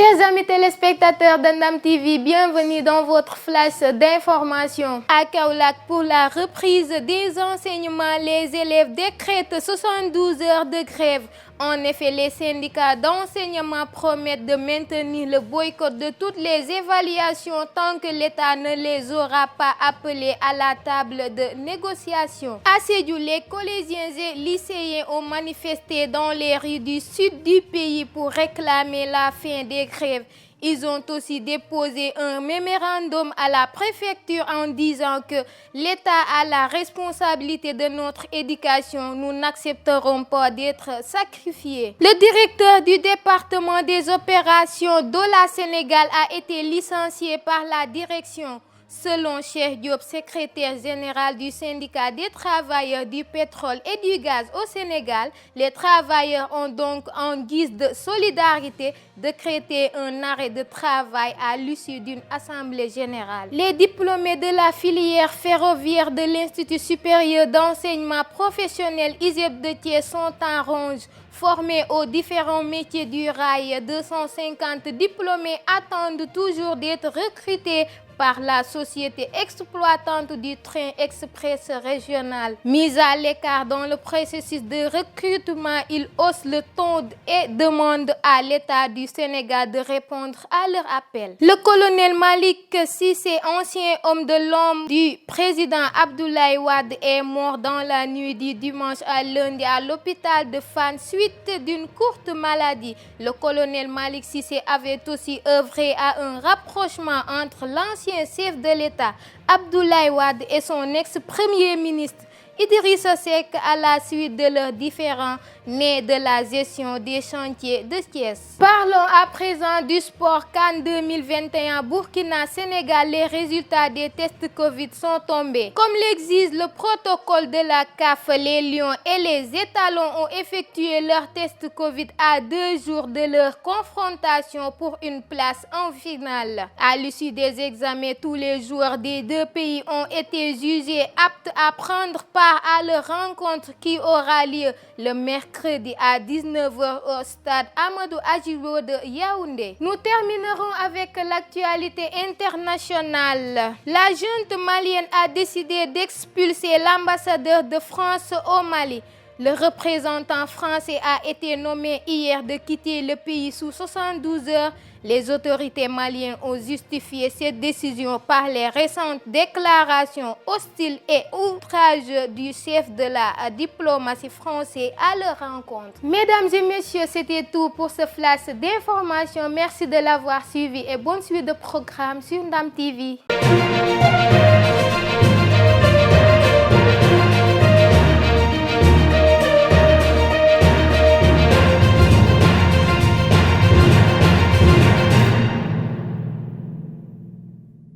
Chers amis téléspectateurs d'Ndam TV, bienvenue dans votre flash d'information. À Kaolack, pour la reprise des enseignements, les élèves décrètent 72 heures de grève. En effet, les syndicats d'enseignement promettent de maintenir le boycott de toutes les évaluations tant que l'État ne les aura pas appelés à la table de négociation. À Sédhiou, les collégiens et lycéens ont manifesté dans les rues du sud du pays pour réclamer la fin des grèves. Ils ont aussi déposé un mémorandum à la préfecture en disant que l'État a la responsabilité de notre éducation. Nous n'accepterons pas d'être sacrifiés. Le directeur du département des opérations d'Ola Sénégal a été licencié par la direction. Selon Cheikh Diop, secrétaire général du syndicat des travailleurs du pétrole et du gaz au Sénégal, les travailleurs ont donc, en guise de solidarité, décrété un arrêt de travail à l'issue d'une assemblée générale. Les diplômés de la filière ferroviaire de l'Institut supérieur d'enseignement professionnel ISEP de Thiès sont en ronge. Formés aux différents métiers du rail, 250 diplômés attendent toujours d'être recrutés par la société exploitante du train express régional. Mis à l'écart dans le processus de recrutement, ils haussent le ton et demandent à l'État du Sénégal de répondre à leur appel. Le colonel Malick Cissé, ancien homme de l'ombre du président Abdoulaye Wade, est mort dans la nuit du dimanche à lundi à l'hôpital de Fann suite d'une courte maladie. Le colonel Malick Cissé avait aussi œuvré à un rapprochement entre l'ancien chef de l'État Abdoulaye Wade et son ex-premier ministre Idrissa Seck à la suite de leurs différends nés de la gestion des chantiers de Thiès. Parlons à présent du sport CAN 2021 Burkina-Sénégal. Les résultats des tests Covid sont tombés. Comme l'exige le protocole de la CAF, les Lions et les Étalons ont effectué leurs tests Covid à 2 jours de leur confrontation pour une place en finale. À l'issue des examens, tous les joueurs des deux pays ont été jugés aptes à prendre part à leur rencontre qui aura lieu le mercredi à 19h au stade Amadou Adjilo de Yaoundé. Nous terminerons avec l'actualité internationale. La junte malienne a décidé d'expulser l'ambassadeur de France au Mali. Le représentant français a été nommé hier de quitter le pays sous 72 heures. Les autorités maliennes ont justifié cette décision par les récentes déclarations hostiles et outrageuses du chef de la diplomatie française à leur rencontre. Mesdames et messieurs, c'était tout pour ce flash d'information. Merci de l'avoir suivi et bonne suite de programme sur Ndam TV.